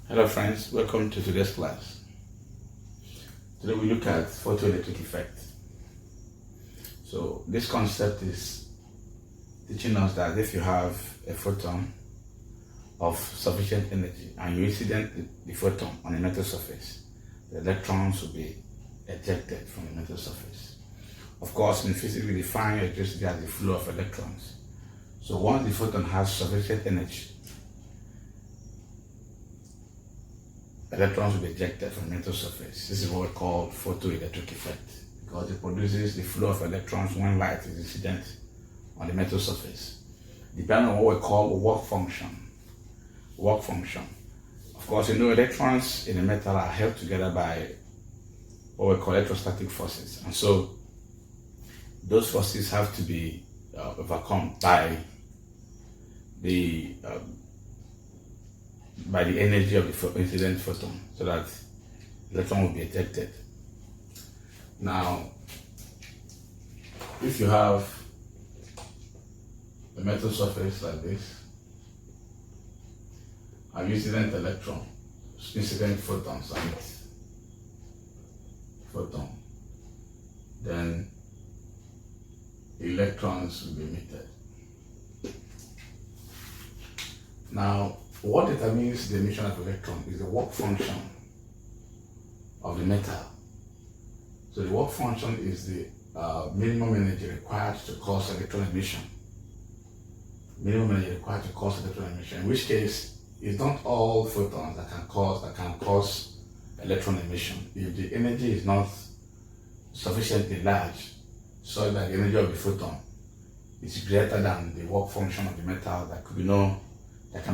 Hello friends, welcome to today's class. Today we look at photoelectric effect. So this concept is teaching us that if you have a photon of sufficient energy and you incident the photon on a metal surface, the electrons will be ejected from the metal surface. Of course, in physics we define electricity as the flow of electrons. So once the photon has sufficient energy, electrons will be ejected from the metal surface. This is what we call photoelectric effect, because it produces the flow of electrons when light is incident on the metal surface. Depending on what we call work function. Of course, you know electrons in a metal are held together by what we call electrostatic forces, and so those forces have to be overcome by the energy of the incident photon, so that electron will be ejected. Now, if you have a metal surface like this, an incident electron, incident photons on it, then electrons will be emitted. Now, what determines the emission of electron is the work function of the metal. So the work function is the minimum energy required to cause electron emission. Minimum energy required to cause electron emission. In which case, it's not all photons that can cause electron emission. If the energy is not sufficiently large, so that the energy of the photon is greater than the work function of the metal, there can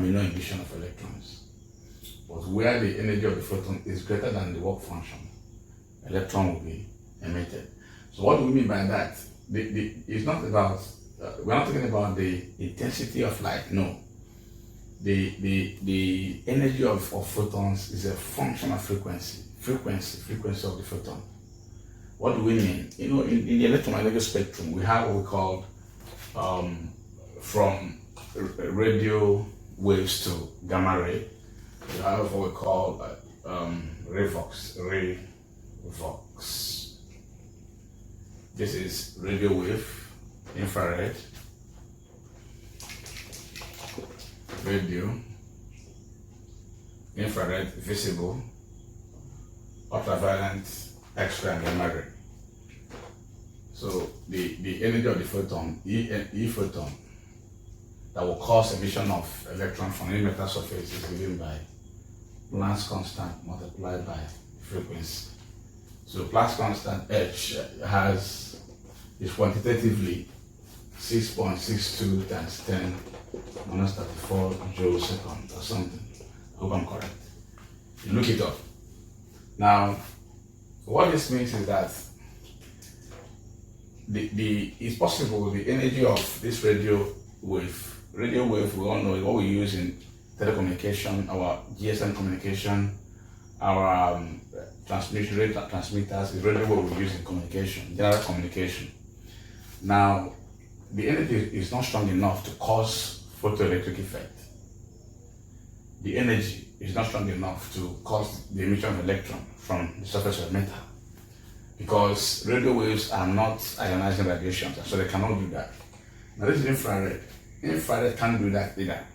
be no emission of electrons. But where the energy of the photon is greater than the work function, electron will be emitted. So what do we mean by that? It's not about, we're not talking about the intensity of light, no. The energy of photons is a function of frequency of the photon. What do we mean? You know, in the electromagnetic spectrum, we have what we call from radio waves to gamma ray. We have what we call revox. This is radio wave, infrared, radio, infrared, visible, ultraviolet, X-ray, and gamma ray. So the energy of the photon, E photon, that will cause emission of electron from any metal surface is given by Planck's constant multiplied by frequency. So Planck's constant H is quantitatively 6.62 times 10 minus 34 joules second or something. I hope I'm correct. You look it up. Now, what this means is that it's possible the energy of this radio wave, we all know what we use in telecommunication, our GSM communication, our radio transmitters is radio wave we use in communication, general communication. Now, the energy is not strong enough to cause photoelectric effect. The energy is not strong enough to cause the emission of electron from the surface of metal, because radio waves are not ionizing radiations, so they cannot do that. Now this is infrared. Infrared can't do that either.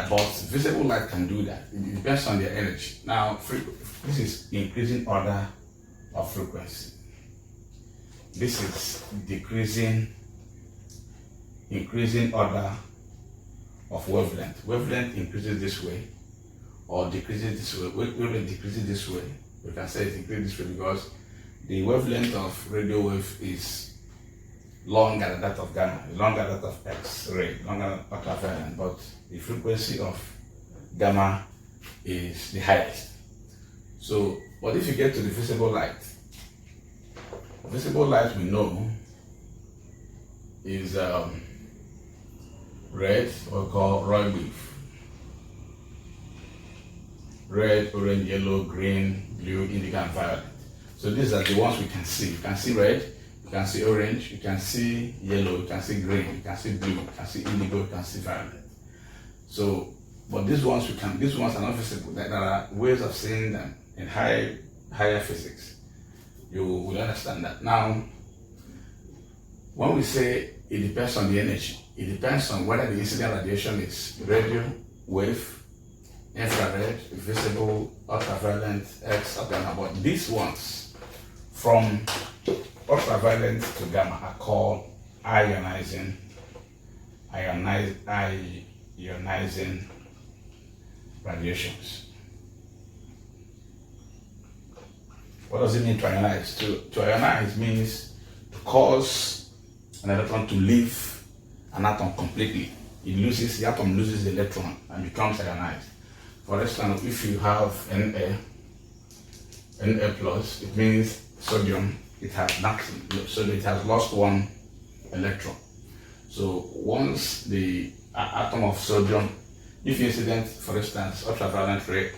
But visible light can do that. It depends on their energy. Now, this is increasing order of frequency. This is increasing order of wavelength. Wavelength increases this way or decreases this way. Wavelength decreases this way. We can say it increases this way because the wavelength of radio wave is longer than that of gamma, longer than that of X-ray, longer than ultraviolet, but the frequency of gamma is the highest. So, but if you get to the visible light we know is red, what we call Roy wave. Red, orange, yellow, green, blue, indigo, and violet. So these are the ones we can see. You can see red, you can see orange, you can see yellow, you can see green, you can see blue, you can see indigo, you can see violet. So But these ones are not visible. There are ways of seeing them in higher physics. You will understand that. Now, when we say it depends on the energy, it depends on whether the incident radiation is radio, wave, infrared, visible, ultraviolet, X, or gamma. But these ones, from ultraviolet to gamma, are called ionizing radiations. What does it mean to ionize? To ionize means to cause an electron to leave an atom completely. The atom loses the electron and becomes ionized. For instance, if you have Na plus, it means sodium, it has nothing, so it has lost one electron. So once the atom of sodium, if incident, for instance, ultraviolet ray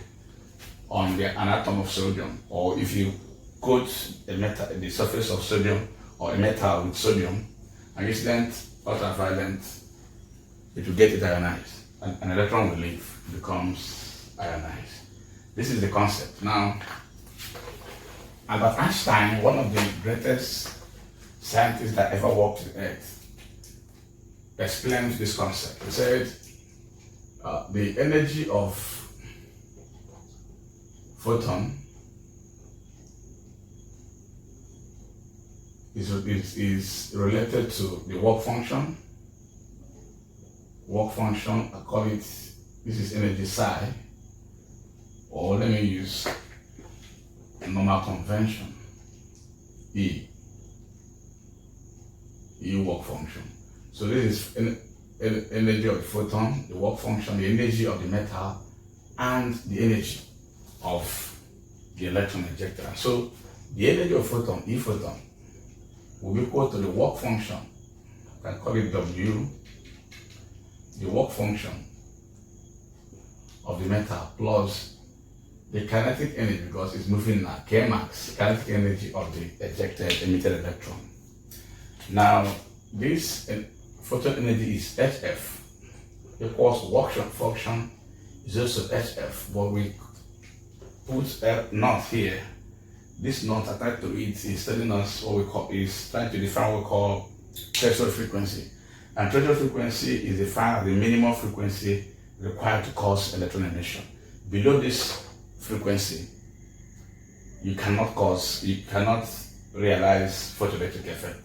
on an atom of sodium, or if you coat the surface of sodium or a metal with sodium, an incident ultraviolet, it will get it ionized. An electron will leave, becomes ionized. This is the concept. Now, Albert Einstein, one of the greatest scientists that ever walked the earth, explained this concept. He said, the energy of photon is related to the work function. Work function, I call it, this is energy psi, or let me use a normal convention, E work function. So this is energy of the photon, the work function, the energy of the metal, and the energy of the electron ejector. So the energy of photon, E photon, will be equal to the work function, I can call it W, the work function of the metal plus the kinetic energy, because it's moving now, K max, kinetic energy of the ejected emitted electron. Now, this photon energy is HF equals work function is also HF, but we put naught here. This naught attached to it is telling us what we call, is trying to define what we call threshold frequency. And threshold frequency is defined as the minimum frequency required to cause electron emission. Below this frequency, you cannot realize photoelectric effect.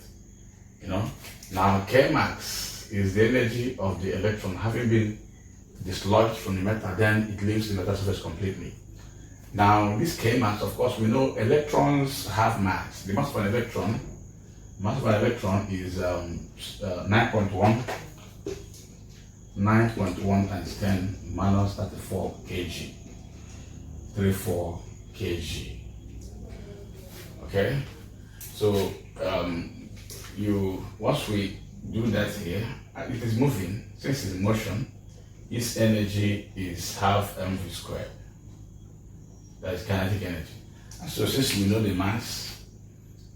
Now K max is the energy of the electron having been dislodged from the metal, then it leaves the metal surface completely. Now this K max, of course, we know electrons have mass. The mass of an electron is 9.1 times 10 minus 34 kg. 34 kg. Okay, so once we do that here, it is moving. Since it's in motion, its energy is half mv squared. That is kinetic energy. And so since we know the mass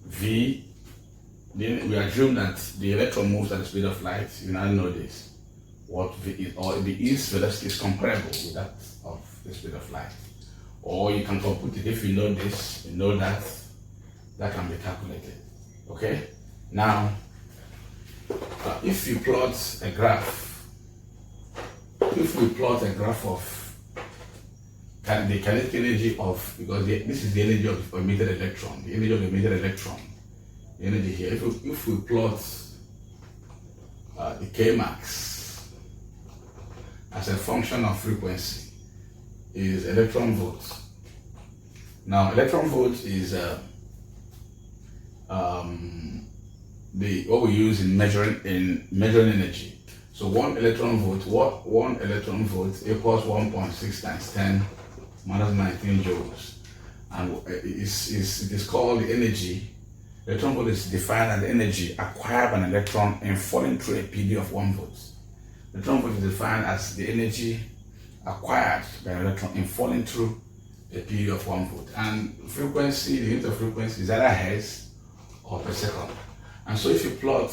v, then we assume that the electron moves at the speed of light. You now know this, what v is, or the E's velocity is comparable with that of the speed of light. Or you can compute it. If you know this, you know that can be calculated. Okay? Now, if you plot a graph, if we plot a graph of the kinetic energy of, because this is the energy of the emitted electron, the energy of the emitted electron, the energy here. If we plot the K max as a function of frequency, is electron volts. Now, electron volt is what we use in measuring energy. So one electron volt equals 1.6 times 10 minus 19 joules, and it is called the energy. Electron volt is defined as the energy acquired by an electron in falling through a PD of 1 volt. Electron volt is defined as the energy acquired by an electron in falling through a period of 1 volt. And frequency, the unit of frequency is either hertz or per second. And so if you plot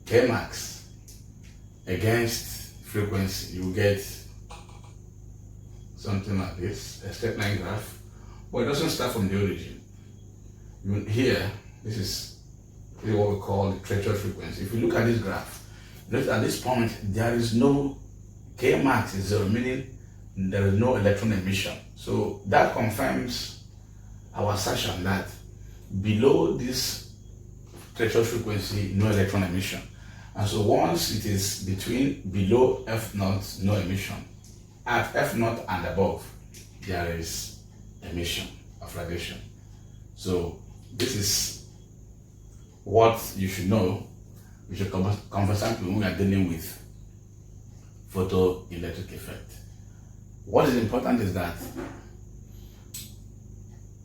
K max against frequency, you get something like this, a straight line graph, but it doesn't start from the origin. Here, this is what we call the threshold frequency. If you look at this graph, notice at this point there is no K max is 0, meaning there is no electron emission. So that confirms our assertion that below this threshold frequency, no electron emission. And so once it is below F0, no emission. At F0 and above, there is emission of radiation. So this is what you should know, you should conversant when we are dealing with photoelectric effect. What is important is that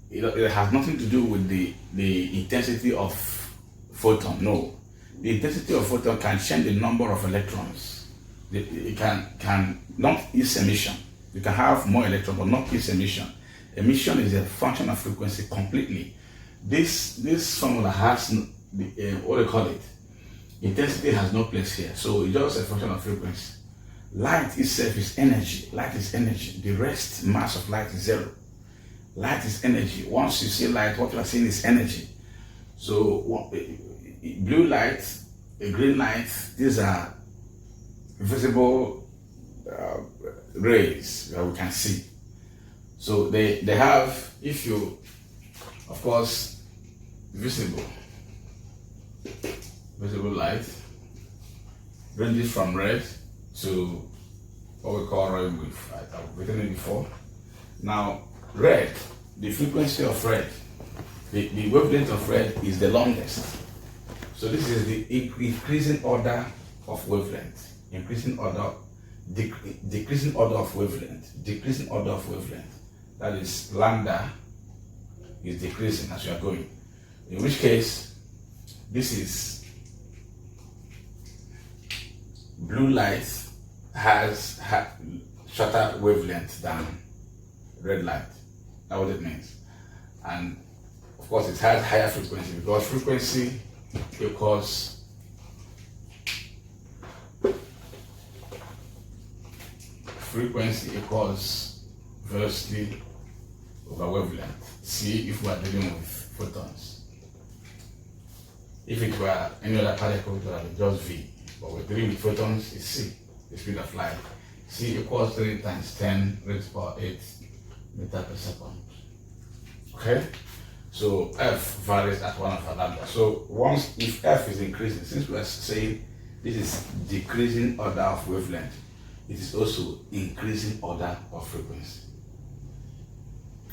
it has nothing to do with the intensity of photon. No, the intensity of photon can change the number of electrons. It can not its emission. You can have more electrons, but not its emission. Emission is a function of frequency completely. This formula has what do you call it? Intensity has no place here. So it's just a function of frequency. Light itself is energy. Light is energy. The rest mass of light is 0. Light is energy. Once you see light, what you are seeing is energy. So blue light, green light, these are visible rays that we can see. So they have, if you, of course, visible light ranges from red to what we call red wave. I've written it before. Now, red, the frequency of red, the wavelength of red is the longest. So this is the increasing order of wavelength, decreasing order of wavelength. That is, lambda is decreasing as you are going. In which case, this is blue light has shorter wavelength than red light. That's what it means. And of course, it has higher frequency because frequency equals velocity over wavelength. See, if we are dealing with photons. If it were any other particle, it would have been just V. But we're dealing with photons, it's C, the speed of light. C equals 3 times 10 raised to the power 8 meter per second. Okay? So F varies at 1 over lambda. So if F is increasing, since we are saying this is decreasing order of wavelength, it is also increasing order of frequency.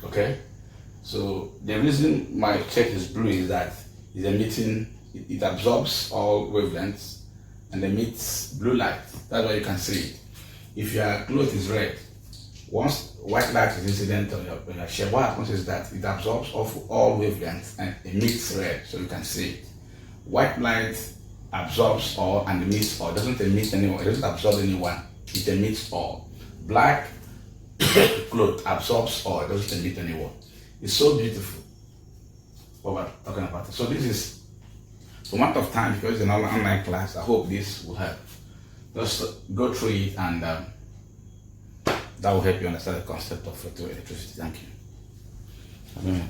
Okay? So the reason my check is blue is that it's emitting, it absorbs all wavelengths and emits blue light. That's why you can see it. If your cloth is red, once white light is incident on your shell, what happens is that it absorbs all wavelengths and emits red, so you can see it. White light absorbs all and emits all. It doesn't emit anyone, it doesn't absorb anyone, it emits all. Black cloth absorbs all, it doesn't emit anyone. It's so beautiful what we're talking about. So this is, for amount of time, because it's an online class, I hope this will help. Just go through it and that will help you understand the concept of photoelectricity. Thank you.